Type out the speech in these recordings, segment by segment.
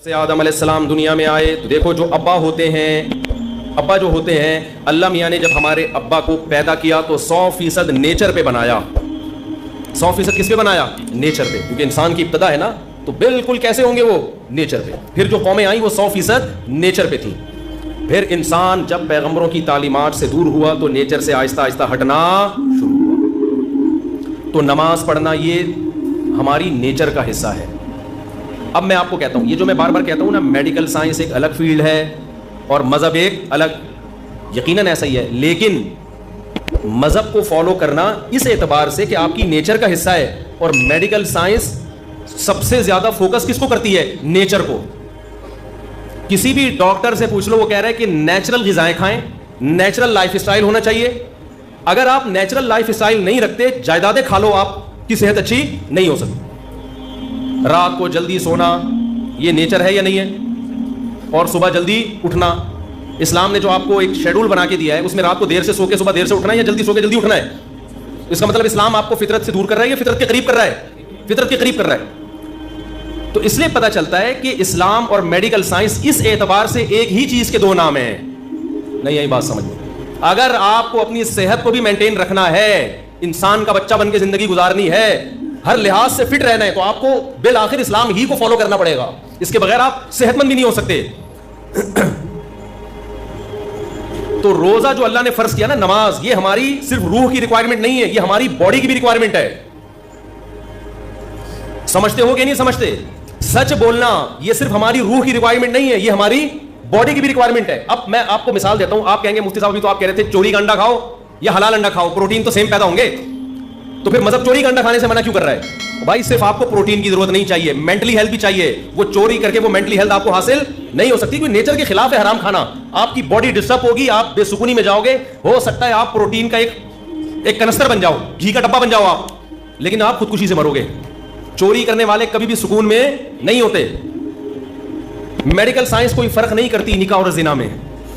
سے آدم علیہ السلام دنیا میں آئے تو دیکھو جو ابا جو ہوتے ہیں اللہ میاں نے جب ہمارے ابا کو پیدا کیا تو 100% نیچر پہ بنایا. 100% کس پہ بنایا؟ نیچر پہ, کیونکہ انسان کی ابتدا ہے نا, تو بالکل کیسے ہوں گے وہ؟ نیچر پہ. پھر جو قومیں آئیں وہ 100% نیچر پہ تھیں. پھر انسان جب پیغمبروں کی تعلیمات سے دور ہوا تو نیچر سے آہستہ آہستہ ہٹنا شروع ہوا. تو نماز پڑھنا یہ ہماری نیچر کا حصہ ہے. اب میں آپ کو کہتا ہوں, یہ جو میں بار بار کہتا ہوں نا, میڈیکل سائنس ایک الگ فیلڈ ہے اور مذہب ایک الگ, یقیناً ایسا ہی ہے, لیکن مذہب کو فالو کرنا اس اعتبار سے کہ آپ کی نیچر کا حصہ ہے, اور میڈیکل سائنس سب سے زیادہ فوکس کس کو کرتی ہے؟ نیچر کو. کسی بھی ڈاکٹر سے پوچھ لو, وہ کہہ رہے ہیں کہ نیچرل غذائیں کھائیں, نیچرل لائف اسٹائل ہونا چاہیے. اگر آپ نیچرل لائف اسٹائل نہیں رکھتے, جائیدادیں کھا لو, آپ کی صحت اچھی نہیں ہو سکتی. رات کو جلدی سونا یہ نیچر ہے یا نہیں ہے؟ اور صبح جلدی اٹھنا, اسلام نے جو آپ کو ایک شیڈول بنا کے دیا ہے, اس میں رات کو دیر سے سو کے صبح دیر سے اٹھنا ہے یا جلدی سو کے جلدی اٹھنا ہے. اس کا مطلب اسلام آپ کو فطرت سے دور کر رہا ہے یا فطرت کے قریب کر رہا ہے؟ فطرت کے قریب کر رہا ہے. تو اس لیے پتہ چلتا ہے کہ اسلام اور میڈیکل سائنس اس اعتبار سے ایک ہی چیز کے دو نام ہیں. نہیں یہی بات سمجھ میں. اگر آپ کو اپنی صحت کو بھی مینٹین رکھنا ہے, انسان کا بچہ بن کے زندگی گزارنی ہے, ہر لحاظ سے فٹ رہنا ہے, تو آپ کو بالآخر اسلام ہی کو فالو کرنا پڑے گا. اس کے بغیر آپ صحت مند بھی نہیں ہو سکتے. تو روزہ جو اللہ نے فرض کیا نا, نماز, یہ ہماری صرف روح کی ریکوائرمنٹ نہیں ہے, یہ ہماری باڈی کی بھی ریکوائرمنٹ ہے. سمجھتے ہو کہ نہیں سمجھتے؟ سچ بولنا یہ صرف ہماری روح کی ریکوائرمنٹ نہیں ہے, یہ ہماری باڈی کی بھی ریکوائرمنٹ ہے. اب میں آپ کو مثال دیتا ہوں. آپ کہیں گے مفتی صاحب بھی تو آپ کہہ رہے تھے چوری کا انڈا کھاؤ یا حلال انڈا کھاؤ, پروٹین تو سیم پیدا ہوں گے, تو پھر مذہب چوری کا انڈا کھانے سے منع کیوں کر رہا ہے؟ بھائی صرف آپ کو پروٹین کی ضرورت نہیں چاہیے, مینٹلی ہیلتھ بھی چاہیے. وہ چوری کر کے وہ مینٹلی ہیلتھ آپ کو حاصل نہیں ہو سکتی, کیونکہ نیچر کے خلاف ہے حرام کھانا. آپ کی باڈی ڈسٹرب ہوگی, آپ بے سکونی میں جاؤ گے. ہو سکتا ہے آپ پروٹین کا ایک کنستر بن جاؤ, گھی کا ڈبہ بن جاؤ آپ, لیکن آپ خودکشی سے مرو گے. چوری کرنے والے کبھی بھی سکون میں نہیں ہوتے. میڈیکل سائنس کوئی فرق نہیں کرتی نکاح اور زنا میں,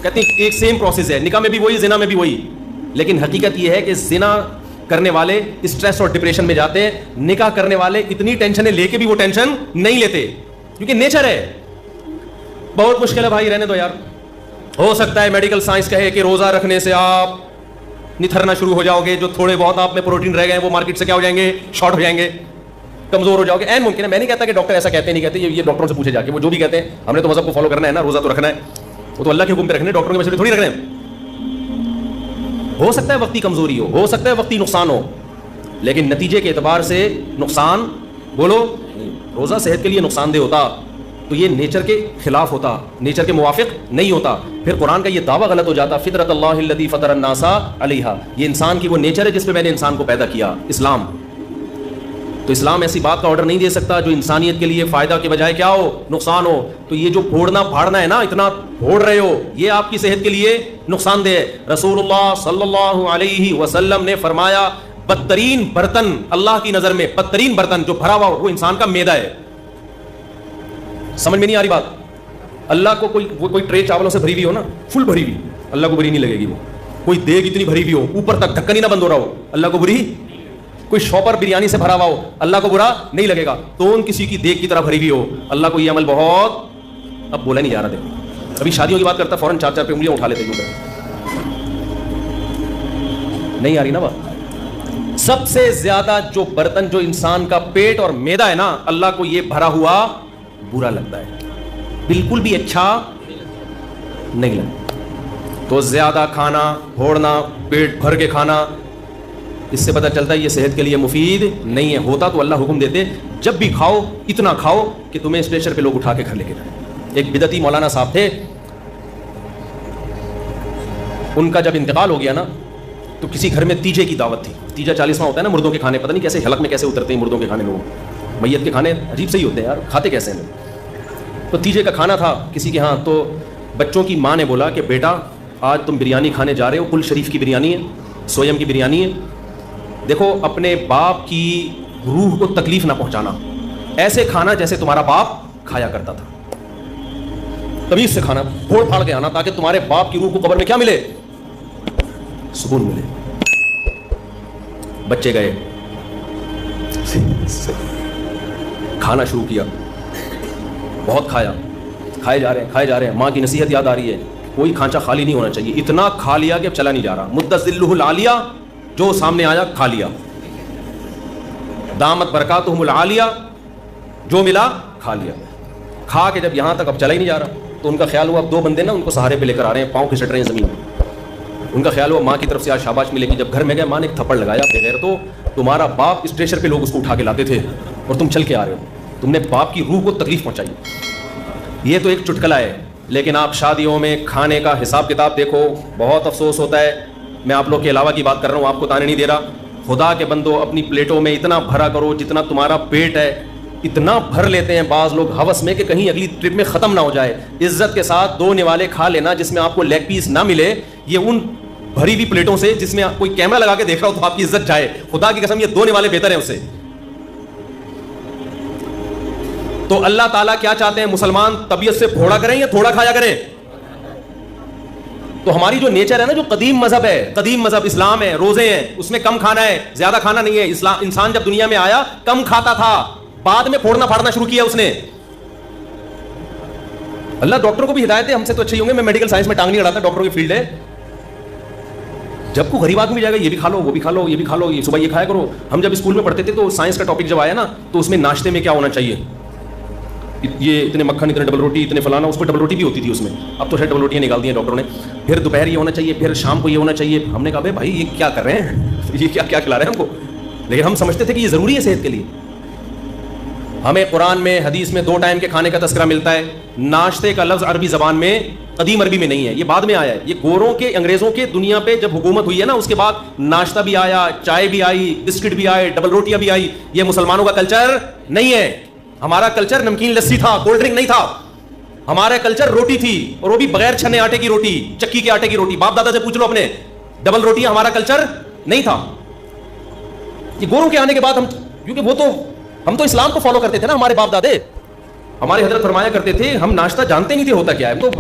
کہتے ہیں ایک سیم پروسیس ہے, نکاح میں بھی وہی, زنا میں بھی وہی. لیکن حقیقت یہ ہے کہ زنا کرنے والے اسٹریس اور ڈپریشن میں جاتے ہیں, نکاح کرنے والے اتنی ٹینشنیں لے کے بھی وہ ٹینشن نہیں لیتے, کیونکہ نیچر ہے. بہت مشکل ہے بھائی, رہنے دو یار. ہو سکتا ہے میڈیکل سائنس کہے کہ روزہ رکھنے سے آپ نتھرنا شروع ہو جاؤ گے, جو تھوڑے بہت آپ میں پروٹین رہ گئے وہ مارکیٹ سے کیا ہو جائیں گے, شارٹ ہو جائیں گے, کمزور ہو جاؤ گے. این ممکن ہے, میں نہیں کہتا کہ ڈاکٹر ایسا کہتے نہیں کہتے, یہ ڈاکٹروں سے پوچھے جا کے, وہ جو بھی کہتے ہیں ہم نے تو مذہب کو فالو کرنا ہے نا, روزہ تو رکھنا ہے, وہ تو اللہ کے حکم پہ رکھنے, ڈاکٹروں کے مسئلے تھوڑی رکھنے ہیں. ہو سکتا ہے وقتی کمزوری ہو سکتا ہے وقتی نقصان ہو, لیکن نتیجے کے اعتبار سے نقصان بولو, روزہ صحت کے لیے نقصان دہ ہوتا تو یہ نیچر کے خلاف ہوتا, نیچر کے موافق نہیں ہوتا. پھر قرآن کا یہ دعویٰ غلط ہو جاتا, فطرت اللہ الذی فطر الناس علیہا, یہ انسان کی وہ نیچر ہے جس پہ میں نے انسان کو پیدا کیا, اسلام. تو اسلام ایسی بات کا آرڈر نہیں دے سکتا جو انسانیت کے لیے فائدہ کے بجائے کیا ہو, نقصان ہو. تو یہ جو پھوڑنا پھاڑنا ہے نا, اتنا پھوڑ رہے ہو, یہ آپ کی صحت کے لیے نقصان دہ ہے. رسول اللہ صلی اللہ علیہ وسلم نے فرمایا بدترین برتن اللہ کی نظر میں, بدترین برتن جو بھرا ہوا وہ انسان کا معدہ ہے. سمجھ میں نہیں آ رہی بات؟ اللہ کو کوئی ٹرے چاولوں سے بھری ہوئی ہو نا, فل بھری ہوئی, اللہ کو بری نہیں لگے گی. وہ کوئی دیگ اتنی بھری ہوئی ہو, اوپر تک ڈھکن ہی نہ بند ہو رہا ہو, اللہ کو بری. کوئی شاپر بریانی سے بھرا ہوا ہو, اللہ کو برا نہیں لگے گا. تو ان کسی کی دیگ کی طرح بھری ہوئی ہو, اللہ کو یہ عمل بہت, اب بولا نہیں جا رہا. دیکھو ابھی شادیوں کی بات کرتا فوراً 4 پہ انگلیاں اٹھا لیتے ہیں, نہیں آ رہی نا بات. سب سے زیادہ جو برتن جو انسان کا پیٹ اور معدہ ہے نا, اللہ کو یہ بھرا ہوا برا لگتا ہے, بالکل بھی اچھا نہیں لگتا. تو زیادہ کھانا, پھوڑنا, پیٹ بھر کے کھانا, اس سے پتہ چلتا ہے یہ صحت کے لیے مفید نہیں ہے. ہوتا تو اللہ حکم دیتے جب بھی کھاؤ اتنا کھاؤ کہ تمہیں اسٹریچر پہ لوگ اٹھا کے گھر لے کے جائیں. ایک بدعتی مولانا صاحب تھے, ان کا جب انتقال ہو گیا نا تو کسی گھر میں تیجے کی دعوت تھی. تیجا 40واں ہوتا ہے نا مردوں کے کھانے, پتہ نہیں کیسے حلق میں کیسے اترتے ہیں مردوں کے کھانے, لوگ میت کے کھانے عجیب سے ہی ہوتے ہیں یار, کھاتے کیسے ہیں. تو تیجے کا کھانا تھا کسی کے ہاں, تو بچوں کی ماں نے بولا کہ بیٹا آج تم بریانی کھانے جا رہے ہو, کل شریف کی بریانی ہے, سویم کی بریانی ہے, دیکھو اپنے باپ کی روح کو تکلیف نہ پہنچانا, ایسے کھانا جیسے تمہارا باپ کھایا کرتا تھا, تمیز سے کھانا, پھوڑ پھاڑ کے آنا, تاکہ تمہارے باپ کی روح کو قبر میں کیا ملے, سکون ملے. بچے گئے, کھانا شروع کیا, بہت کھایا, کھائے جا رہے ہیں. ماں کی نصیحت یاد آ رہی ہے, کوئی کھانچا خالی نہیں ہونا چاہیے. اتنا کھا لیا کہ اب چلا نہیں جا رہا. مدذلہ العالیہ, جو سامنے آیا کھا لیا. دامت برکاتہم العالیہ, جو ملا کھا لیا. کھا کے جب یہاں تک اب چلا ہی نہیں جا رہا, تو ان کا خیال ہوا اب 2 بندے نا ان کو سہارے پہ لے کر آ رہے ہیں, پاؤں کھسٹ رہے ہیں زمین میں. ان کا خیال ہوا ماں کی طرف سے آج شاباش ملے گی. جب گھر میں گئے, ماں نے ایک تھپڑ لگایا, بغیر تو تمہارا باپ اسٹریچر پہ لوگ اس کو اٹھا کے لاتے تھے اور تم چل کے آ رہے ہو, تم نے باپ کی روح کو تکلیف پہنچائی. یہ تو ایک چٹکلا ہے, لیکن آپ شادیوں میں کھانے کا حساب کتاب دیکھو, بہت افسوس ہوتا ہے. میں آپ لوگ کے علاوہ کی بات کر رہا ہوں, آپ کو تانے نہیں دے رہا. خدا کے بندو, اپنی پلیٹوں میں اتنا بھرا کرو جتنا تمہارا پیٹ ہے. اتنا بھر لیتے ہیں بعض لوگ ہوس میں کہ کہیں اگلی ٹرپ میں ختم نہ ہو جائے. عزت کے ساتھ 2 نوالے کھا لینا جس میں آپ کو لیگ پیس نہ ملے. یہ ان بھری ہوئی پلیٹوں سے جس میں کوئی کیمرہ لگا کے دیکھ رہا ہو تو آپ کی عزت جائے. خدا کی قسم, یہ 2 نوالے بہتر ہیں اس سے. تو اللہ تعالیٰ کیا چاہتے ہیں, مسلمان طبیعت سے پھوڑا کریں یا تھوڑا کھایا کریں؟ تو ہماری جو نیچر ہے نا, جو قدیم مذہب ہے, قدیم مذہب اسلام ہے, روزے ہیں, اس میں کم کھانا ہے, زیادہ کھانا نہیں ہے. انسان جب دنیا میں آیا کم کھاتا تھا, بعد میں پھوڑنا پھاڑنا شروع کیا اس نے. اللہ ڈاکٹر کو بھی ہدایت ہے, ہم سے تو اچھے ہوں گے. میں میڈیکل سائنس میں ٹانگ نہیں اڑاتا, ڈاکٹروں کی فیلڈ ہے. جب کو غریب آدمی جائے گا, یہ بھی کھا لو, وہ بھی کھا لو, یہ بھی کھا لو, یہ صبح یہ کھایا کرو. ہم جب اسکول میں پڑھتے تھے تو سائنس کا ٹاپک جب آیا نا, تو اس میں ناشتے میں کیا ہونا چاہیے, یہ اتنے مکھن, اتنے ڈبل روٹی, اتنے فلانا, اس میں ڈبل روٹی بھی ہوتی تھی اس میں. اب تو شاید ڈبل روٹیاں نکال دی ہیں ڈاکٹروں نے. پھر دوپہر یہ ہونا چاہیے, پھر شام کو یہ ہونا چاہیے. ہم نے کہا بھائی یہ کیا کر رہے ہیں, یہ کیا کھلا رہے ہیں ہم کو. لیکن ہم سمجھتے تھے کہ یہ ضروری ہے صحت کے لیے. ہمیں قرآن میں, حدیث میں 2 ٹائم کے کھانے کا تذکرہ ملتا ہے. ناشتے کا لفظ عربی زبان میں, قدیم عربی میں نہیں ہے, یہ بعد میں آیا ہے. یہ گوروں کے, انگریزوں کے دنیا پہ جب حکومت ہوئی ہے نا, اس کے بعد ناشتہ بھی آیا, چائے بھی آئی, بسکٹ بھی آئے, ڈبل روٹیاں بھی آئی. یہ مسلمانوں کا کلچر نہیں ہے. ہمارا کلچر نمکین لسی تھا, کولڈ ڈرنک نہیں تھا. ہمارا کلچر روٹی تھی, اور وہ بھی بغیر چھنے آٹے کی روٹی, چکی کے آٹے کی روٹی. باپ دادا سے پوچھ لو اپنے, ڈبل روٹی ہمارا کلچر نہیں تھا. یہ گوروں کے آنے کے بعد ہم, کیونکہ ہم تو اسلام کو فالو کرتے تھے نا, ہمارے باپ دادے. ہمارے حضرت فرمایا کرتے تھے, ہم ناشتہ جانتے نہیں تھے ہوتا کیا ہے. تو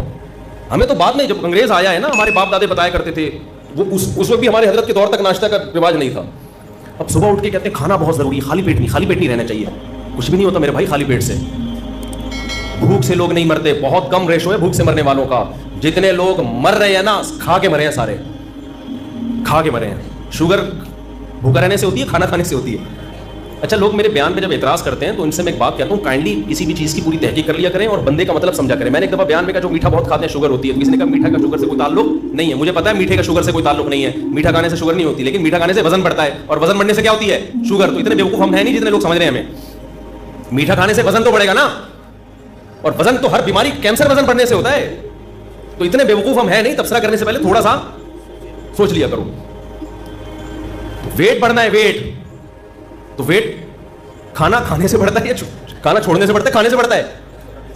ہمیں تو بعد میں جب انگریز آیا ہے نا, ہمارے باپ دادے بتایا کرتے تھے. وہ اس وقت بھی ہمارے حضرت کے دور تک ناشتہ کا رواج نہیں تھا. اب صبح اٹھ کے کہتے ہیں کھانا بہت ضروری ہے, خالی پیٹ نہیں رہنا چاہیے. کچھ بھی نہیں ہوتا میرے بھائی خالی پیٹ سے. بھوک سے لوگ نہیں مرتے, بہت کم ریشو ہے بھوک سے مرنے والوں کا. جتنے لوگ مر رہے ہیں نا, کھا کے مرے ہیں, سارے کھا کے مرے ہیں. شوگر بھوکا رہنے سے ہوتی ہے, کھانا کھانے سے ہوتی ہے. اچھا, لوگ میرے بیان پہ جب اعتراض کرتے ہیں تو ان سے میں ایک بات کہتا ہوں, کائنڈلی کسی بھی چیز کی پوری تحقیق کر لیا کریں اور بندے کا مطلب سمجھا کریں. میں نے ایک دفعہ بیان میں کہا جو میٹھا بہت کھاتے ہیں شوگر ہوتی ہے, تو کسی نے کہا میٹھا کا شوگر سے کوئی تعلق نہیں ہے. مجھے پتا ہے میٹھے کا شوگر سے کوئی تعلق نہیں ہے, میٹھا کھانے سے شوگر نہیں ہوتی, لیکن میٹھا کھانے سے وزن بڑھتا ہے, اور وزن بڑھنے سے کیا ہوتی ہے, شوگر. تو اتنے بیوقوف ہم ہیں نہیں جتنے لوگ سمجھ رہے ہیں ہمیں. میٹھا کھانے سے وزن تو بڑھے گا نا, اور وزن تو ہر بیماری, کینسر وزن بڑھنے سے ہوتا ہے. تو اتنے بیوقوف ہم ہیں نہیں. تبصرہ کرنے سے پہلے تھوڑا سا سوچ لیا کرو. ویٹ بڑھنا ہے, ویٹ, تو ویٹ کھانا کھانے سے بڑھتا ہے یا کھانا چھوڑنے سے بڑھتا ہے؟ کھانے سے بڑھتا ہے,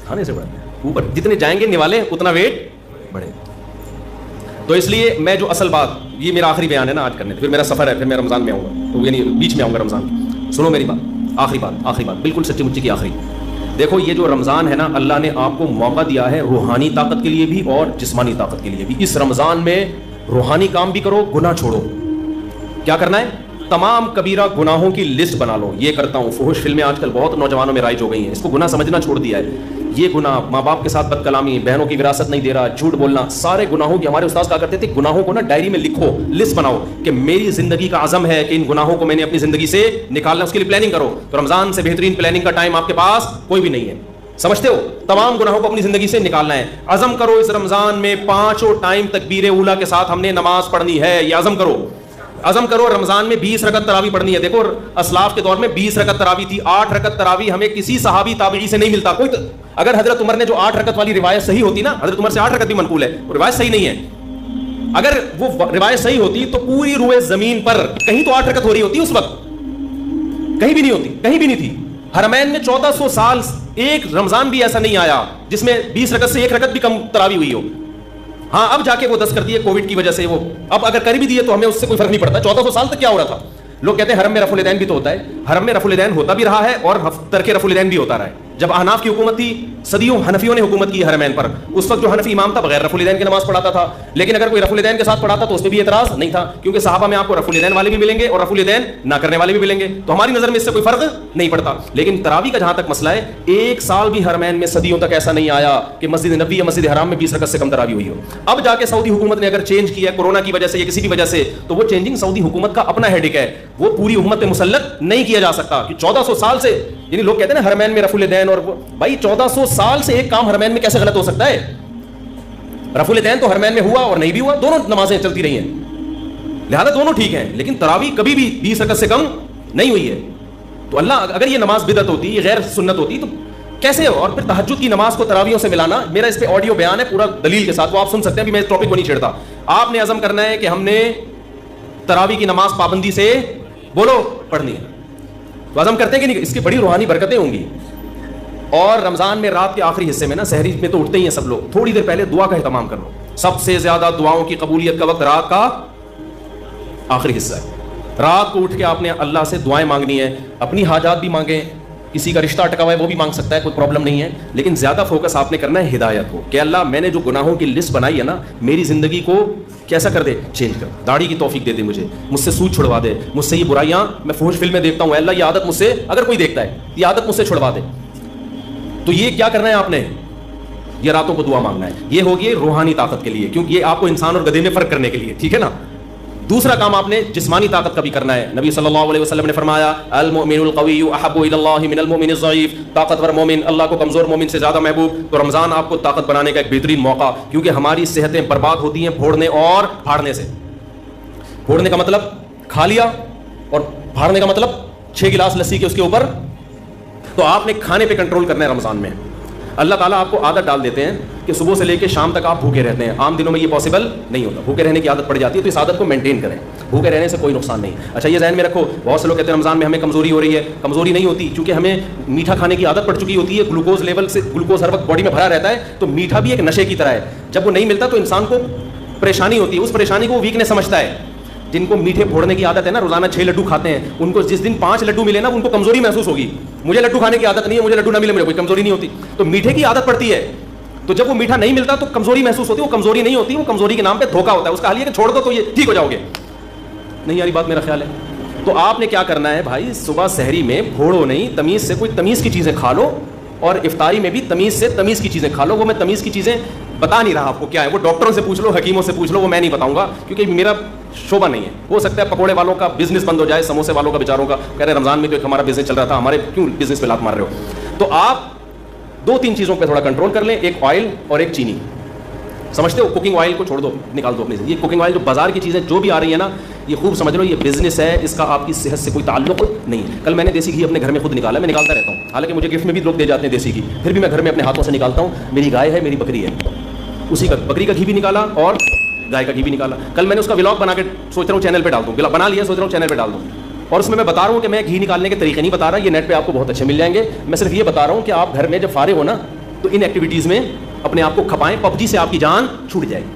کھانے سے بڑھتا ہے. اوپر جتنے جائیں گے نوالے اتنا ویٹ بڑھے. تو اس لیے میں جو اصل بات, یہ میرا آخری بیان ہے نا آج کرنے, پھر میرا سفر ہے, پھر میں رمضان میں آؤں گا, تو یعنی بیچ میں آؤں گا رمضان. سنو میری بات, آخری بات بالکل سچی مچی کی آخری. دیکھو یہ جو رمضان ہے نا, اللہ نے آپ کو موقع دیا ہے روحانی طاقت کے لیے بھی اور جسمانی طاقت کے لیے بھی. اس رمضان میں روحانی کام بھی کرو, گناہ چھوڑو. کیا کرنا ہے؟ تمام کبیرہ گناہوں کی لسٹ بنا لو. یہ کرتا ہوں, فحش فلمیں آج کل بہت نوجوانوں میں رائج ہو گئی ہیں, اس کو گناہ سمجھنا چھوڑ دیا ہے. یہ گناہ, ماں باپ کے ساتھ بد کلامی, بہنوں کی وراثت نہیں دے رہا, جھوٹ بولنا, سارے گناہوں کی. ہمارے استاد کہا کرتے تھے گناہوں کو نا ڈائری میں لکھو, لسٹ بناؤ کہ میری زندگی کا عزم ہے کہ ان گناہوں کو میں نے اپنی زندگی سے نکالنا, اس کے لیے پلاننگ کرو. تو رمضان سے بہترین پلاننگ کا ٹائم آپ کے پاس کوئی بھی نہیں ہے, سمجھتے ہو؟ تمام گناہوں کو اپنی زندگی سے نکالنا ہے. عزم کرو اس رمضان میں 5 ٹائم تکبیر اولیٰ کے ساتھ ہم نے نماز پڑھنی ہے. یہ عزم کرو, عزم کرو. رمضان میں 20 رکعت تراویح پڑھنی ہے. دیکھو اسلاف کے دور میں 20 رکعت تراویح تھی. 8 رکعت تراویح ہمیں کسی صحابی تابعی سے نہیں ملتا. کوئی اگر حضرت عمر نے جو 8 رکعت والی روایت صحیح ہوتی نا, حضرت عمر سے 8 رکعت بھی منقول ہے, وہ روایت صحیح نہیں ہے. اگر وہ روایت صحیح ہوتی تو پوری روئے زمین پر کہیں تو 8 رکعت ہو رہی ہوتی, اس وقت کہیں بھی نہیں ہوتی, کہیں بھی نہیں تھی. حرمین میں 1400 سال ایک رمضان بھی ایسا نہیں آیا جس میں 20 رکعت سے 1 رکعت بھی کم تراویح ہوئی ہو. ہاں اب جا کے وہ 10 کر دیے کووڈ کی وجہ سے, وہ اب اگر کر بھی دیے تو ہمیں اس سے کوئی فرق نہیں پڑتا. 1400 سال تک کیا ہو رہا تھا؟ لوگ کہتے ہیں حرم میں رفع الیدین بھی تو ہوتا ہے. حرم میں رفع الدین ہوتا بھی رہا ہے اور ترک رفع الدین بھی ہوتا رہا ہے. جب احناف کی حکومت تھی, صدیوں حنفیوں نے حکومت کی حرمین پر, اس وقت جو حنفی امام تھا بغیر رفع الدین کی نماز پڑھاتا تھا, لیکن اگر کوئی رفع الدین کے ساتھ پڑھاتا تو اس پہ بھی اعتراض نہیں تھا, کیونکہ صحابہ میں آپ کو رفع الدین والے بھی ملیں گے اور رفع الدین نہ کرنے والے بھی ملیں گے, تو ہماری نظر میں اس سے کوئی فرق نہیں پڑتا. لیکن تراویح کا جہاں تک مسئلہ ہے, ایک سال بھی حرمین میں صدیوں تک ایسا نہیں آیا کہ مسجد نبوی یا مسجد حرام میں 20 رکعت سے کم تراویح ہوئی ہو. اب جا کے سعودی حکومت نے اگر چینج کیا ہے کورونا کی وجہ سے یا کسی بھی وجہ سے, تو وہ چینجنگ سعودی حکومت کا اپنا ہیڈک ہے, وہ پوری امت پہ مسلط نہیں کیا جا سکتا. کہ 1400 سال سے, یعنی لوگ کہتے ہیں نا حرمین میں رفع الدین, اور بھائی 1400 سال سے ایک کام حرمین میں کیسے غلط ہو سکتا ہے؟ رفع الدین تو حرمین میں ہوا اور نہیں بھی ہوا, دونوں نمازیں چلتی رہی ہیں, لہذا دونوں ٹھیک ہیں, لیکن تراویح کبھی بھی 20 رکعت سے کم نہیں ہوئی ہے. تو اللہ, اگر یہ نماز بدعت ہوتی, یہ غیر سنت ہوتی تو کیسے ہو؟ اور پھر تہجد کی نماز کو تراویحوں سے ملانا, میرا اس پہ آڈیو بیان ہے پورا دلیل کے ساتھ, وہ آپ سن سکتے ہیں, ابھی میں اس ٹاپک کو نہیں چھیڑتا. آپ نے عزم کرنا ہے کہ ہم نے تراویح کی نماز پابندی سے بولو پڑھنی ہے, تو عزم کرتے ہیں کہ نہیں, اس کی بڑی روحانی برکتیں ہوں گی. اور رمضان میں رات کے آخری حصے میں نا, سحری میں تو اٹھتے ہی ہیں سب لوگ, تھوڑی دیر پہلے دعا کا اہتمام کر لو. سب سے زیادہ دعاؤں کی قبولیت کا وقت رات کا آخری حصہ ہے. رات کو اٹھ کے آپ نے اللہ سے دعائیں مانگنی ہے, اپنی حاجات بھی مانگیں, کسی کا رشتہ اٹکا ہوا ہے وہ بھی مانگ سکتا ہے, کوئی پرابلم نہیں ہے, لیکن زیادہ فوکس آپ نے کرنا ہے ہدایت کو, کہ اللہ میں نے جو گناہوں کی لسٹ بنائی ہے نا, میری زندگی کو کیسا کر دے, چینج کر, داڑھی کی توفیق دے دے مجھ سے سود چھڑوا دے, مجھ سے یہ برائیاں میں فحش فلمیں دیکھتا ہوں, اللہ یہ عادت مجھ سے, اگر کوئی دیکھتا ہے یہ عادت مجھ سے چھڑوا دے. تو یہ کیا کرنا ہے آپ نے, یہ راتوں کو دعا مانگنا ہے. یہ ہوگی روحانی طاقت کے لیے, کیونکہ یہ آپ کو انسان اور گدھے میں فرق کرنے کے لیے, ٹھیک ہے نا. دوسرا کام آپ نے جسمانی طاقت کا بھی کرنا ہے. نبی صلی اللہ علیہ وسلم نے فرمایا المؤمن القوی احب الی اللہ من المؤمن الضعیف, طاقتور مومن اللہ کو کمزور مومن سے زیادہ محبوب. تو رمضان آپ کو طاقت بنانے کا ایک بہترین موقع, کیونکہ ہماری صحتیں برباد ہوتی ہیں پھوڑنے اور پھاڑنے سے. پھوڑنے کا مطلب کھا لیا, اور پھاڑنے کا مطلب 6 گلاس لسی کے اس کے اوپر. تو آپ نے کھانے پہ کنٹرول کرنا ہے رمضان میں. اللہ تعالیٰ آپ کو عادت ڈال دیتے ہیں کہ صبح سے لے کے شام تک آپ بھوکے رہتے ہیں. عام دنوں میں یہ پاسبل نہیں ہوتا, بھوکے رہنے کی عادت پڑ جاتی ہے, تو اس عادت کو مینٹین کریں, بھوکے رہنے سے کوئی نقصان نہیں. اچھا یہ ذہن میں رکھو, بہت سے لوگ کہتے ہیں رمضان میں ہمیں کمزوری ہو رہی ہے. کمزوری نہیں ہوتی, کیونکہ ہمیں میٹھا کھانے کی عادت پڑ چکی ہوتی ہے, گلوکوز لیول سے, گلوکوز ہر وقت باڈی میں بھرا رہتا ہے, تو میٹھا بھی ایک نشے کی طرح ہے. جب وہ نہیں ملتا تو انسان کو پریشانی ہوتی ہے, اس پریشانی کو وہ ویکنس سمجھتا ہے. جن کو میٹھے پھوڑنے کی عادت ہے نا, روزانہ 6 لڈو کھاتے ہیں, ان کو جس دن 5 لڈو ملے نا, ان کو کمزوری محسوس ہوگی. مجھے لڈو کھانے کی عادت نہیں ہے, مجھے لڈو نہ ملے مجھے کوئی کمزوری نہیں ہوتی. تو میٹھے کی عادت پڑتی ہے, تو جب وہ میٹھا نہیں ملتا تو کمزوری محسوس ہوتی ہے. وہ کمزوری نہیں ہوتی, وہ کمزوری کے نام پہ دھوکا ہوتا ہے. اس کا حل یہ کہ چھوڑ دو تو یہ ٹھیک ہو جاؤ گے. نہیں یاری بات میرا خیال ہے. تو آپ نے کیا کرنا ہے بھائی, صبح سحری میں پھوڑو نہیں, تمیز سے کوئی تمیز کی چیزیں کھا لو, اور افطاری میں بھی تمیز سے تمیز کی چیزیں کھا لو. وہ میں تمیز کی چیزیں بتا نہیں رہا آپ کو کیا ہے, وہ ڈاکٹروں سے پوچھ لو, حکیموں سے پوچھ لو, وہ میں نہیں بتاؤں گا کیونکہ میرا شعبہ نہیں ہے. ہو سکتا ہے پکوڑے والوں کا بزنس بند ہو جائے, سموسے والوں کا بیچاروں کا, کہہ رہے رمضان میں تو ایک ہمارا بزنس چل رہا تھا, ہمارے کیوں بزنس پہ لات مار رہے ہو. تو آپ 2-3 چیزوں پہ تھوڑا کنٹرول کر لیں, ایک آئل اور ایک چینی. سمجھتے ہو, کوکنگ آئل کو چھوڑ دو, نکال دو اپنے سے. یہ کوکنگ آئل جو بازار کی چیزیں جو بھی آ رہی ہیں نا, یہ خوب سمجھ لو یہ بزنس ہے, اس کا آپ کی صحت سے کوئی تعلق نہیں ہے. کل میں نے دیسی گھی اپنے گھر میں خود نکالا, میں نکالتا رہتا ہوں, حالانکہ مجھے گفٹ میں بھی لوگ دے جاتے ہیں دیسی گھی, پھر بھی میں گھر میں اپنے ہاتھوں سے نکالتا ہوں. میری گائے ہے, میری بکری ہے, اسی کا بکری کا گھی بھی نکالا اور گائے کا گھی بھی نکالا. کل میں نے اس کا ولاگ بنا کے سوچ رہا ہوں چینل پہ ڈال دوں, بنا لیا, سوچ رہا ہوں چینل پہ ڈال دوں. اور اس میں بتا رہا ہوں کہ میں گھی نکالنے کے طریقے نہیں بتا رہا, یہ نیٹ پہ آپ کو بہت اچھے مل جائیں گے. میں صرف یہ بتا رہا ہوں کہ آپ گھر میں جب فارغ ہو نا, تو ان ایکٹیویٹیز میں اپنے آپ کو کھپائیں. PUBG سے آپ کی جان چھوٹ جائے گی.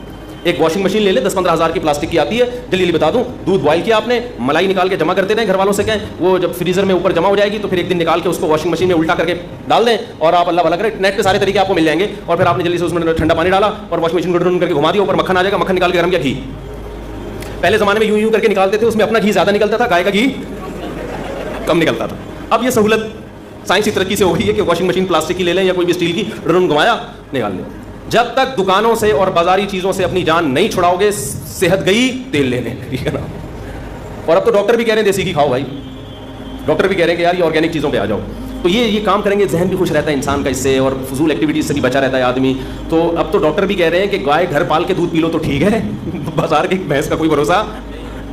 ایک واشنگ مشین لے لیں, 10-15 ہزار کی پلاسٹک کی آتی ہے. جلدی بتا دوں, دودھ بوائل کیا آپ نے, ملائی نکال کے جمع کرتے رہیں, گھر والوں سے کہیں, وہ جب فریزر میں اوپر جمع ہو جائے گی تو پھر ایک دن نکال کے اس کو واشنگ مشین میں الٹا کر کے ڈال دیں, اور آپ اللہ بھلا کریں. نیٹ پہ سارے طریقے آپ کو مل جائیں گے. اور پھر آپ نے جلدی سے اس میں ٹھنڈا پانی ڈالا اور واشنگ مشین کو ڈرون کر کے گھما دیا, اوپر مکھن آ جائے گا, مکھن نکال کے گرم کیا گھی. پہلے زمانے میں یوں کر کے نکالتے تھے, اس میں اپنا گھی زیادہ نکلتا تھا, گائے کا گھی کم نکلتا تھا. اب یہ سہولت سائنسی ترقی سے ہو گئی ہے کہ واشنگ مشین پلاسٹک کی لے لیں یا کوئی بھی اسٹیل کی, ڈرون گھمایا, نکال لیں. جب تک دکانوں سے اور بازاری چیزوں سے اپنی جان نہیں چھڑاؤ گے, صحت گئی تیل لے لیں, ٹھیک ہے نا. اور اب تو ڈاکٹر بھی کہہ رہے ہیں دیسی گھی کھاؤ بھائی, ڈاکٹر بھی کہہ رہے ہیں کہ یار یہ آرگینک چیزوں پہ آ جاؤ. تو یہ کام کریں گے, ذہن بھی خوش رہتا ہے انسان کا اس سے, اور فضول ایکٹیویٹیز سے بھی بچا رہتا ہے آدمی. تو اب تو ڈاکٹر بھی کہہ رہے ہیں کہ گائے گھر پال کے دودھ پی لو تو ٹھیک ہے, بازار کی بھینس کا کوئی بھروسہ,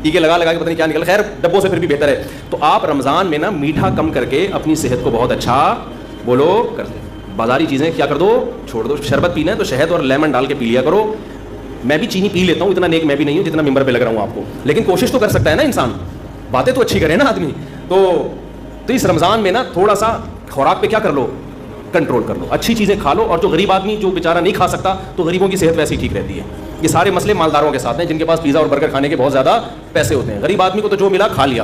ٹیکے لگا کے پتہ نہیں کیا نکل, خیر ڈبوں سے پھر بھی بہتر ہے. تو آپ رمضان میں نا میٹھا کم کر کے اپنی صحت کو بہت اچھا بولو کر دیں. بازاری چیزیں کیا کر دو, چھوڑ دو. شربت پینا ہے تو شہد اور لیمن ڈال کے پی لیا کرو. میں بھی چینی پی لیتا ہوں, اتنا نیک میں بھی نہیں ہوں جتنا ممبر پہ لگ رہا ہوں آپ کو, لیکن کوشش تو کر سکتا ہے نا انسان, باتیں تو اچھی کرے نا آدمی. تو اس رمضان میں نا تھوڑا سا خوراک پہ کیا کر لو, کنٹرول کر لو, اچھی چیزیں کھا لو. اور جو غریب آدمی جو بیچارہ نہیں کھا سکتا, تو غریبوں کی صحت ویسے ہی ٹھیک رہتی ہے. یہ سارے مسئلے مالداروں کے ساتھ ہیں, جن کے پاس پیزا اور برگر کھانے کے بہت زیادہ پیسے ہوتے ہیں. غریب آدمی کو تو جو ملا کھا لیا,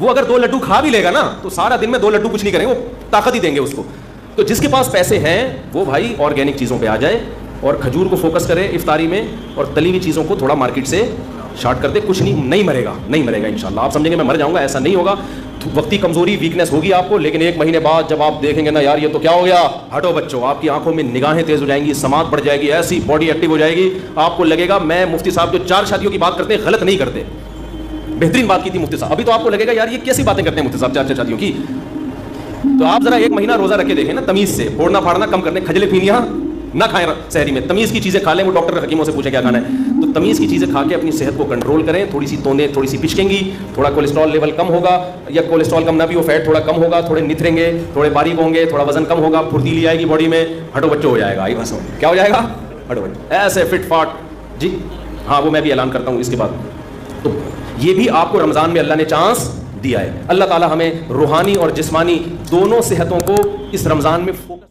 وہ اگر 2 لڈو کھا بھی لے گا نا تو سارا دن میں 2 لڈو کچھ نہیں کریں گے, وہ طاقت ہی دیں گے اس کو. تو جس کے پاس پیسے ہیں وہ بھائی آرگینک چیزوں پہ آ جائے اور کھجور کو فوکس کرے افطاری میں, اور تلی ہوئی چیزوں کو تھوڑا مارکیٹ سے شارٹ کر دے. کچھ نہیں مرے گا انشاءاللہ. آپ سمجھیں گے میں مر جاؤں گا, ایسا نہیں ہوگا. وقتی کمزوری ویکنس ہوگی آپ کو, لیکن 1 مہینے بعد جب آپ دیکھیں گے نا یار یہ تو کیا ہو گیا, ہٹو بچوں, آپ کی آنکھوں میں نگاہیں تیز ہو جائیں گی, سماعت بڑھ جائے گی, ایسی باڈی ایکٹیو ہو جائے گی, آپ کو لگے گا میں مفتی صاحب جو 4 شادیوں کی بات کرتے ہیں غلط نہیں کرتے, بہترین بات کی تھی مفتی صاحب. ابھی تو آپ کو لگے گا یار یہ کیسی باتیں کرتے ہیں مفتی صاحب 4 شادیوں کی. تو آپ ذرا 1 مہینہ روزہ رکھ کے دیکھیں نا, تمیز سے, پھوڑنا پھاڑنا کم کرنے, کھجلے پھینیاں نہ کھائیں سحری میں, تمیز کی چیزیں کھا لیں. وہ ڈاکٹر حکیموں سے پوچھیں کیا کھانا ہے, تو تمیز کی چیزیں کھا کے اپنی صحت کو کنٹرول کریں. تھوڑی سی توندیں تھوڑی سی پچکیں گی, تھوڑا کولیسٹرول لیول کم ہوگا, یا کولیسٹرول کم نہ بھی ہو, فیٹ تھوڑا کم ہوگا, تھوڑے نتریں گے, تھوڑے باریک ہوں گے, تھوڑا وزن کم ہوگا, پھرتیلی آئے گی باڈی میں, ہٹو بچوں ہو جائے گا. بس کیا ہو جائے گا, ہٹو بچوں, ایسے فٹ فاٹ. جی ہاں وہ میں بھی اعلان کرتا ہوں اس کے بعد. تو یہ بھی آپ کو رمضان میں اللہ نے چانس دیا ہے. اللہ تعالیٰ ہمیں روحانی اور جسمانی دونوں صحتوں کو اس رمضان میں فوکس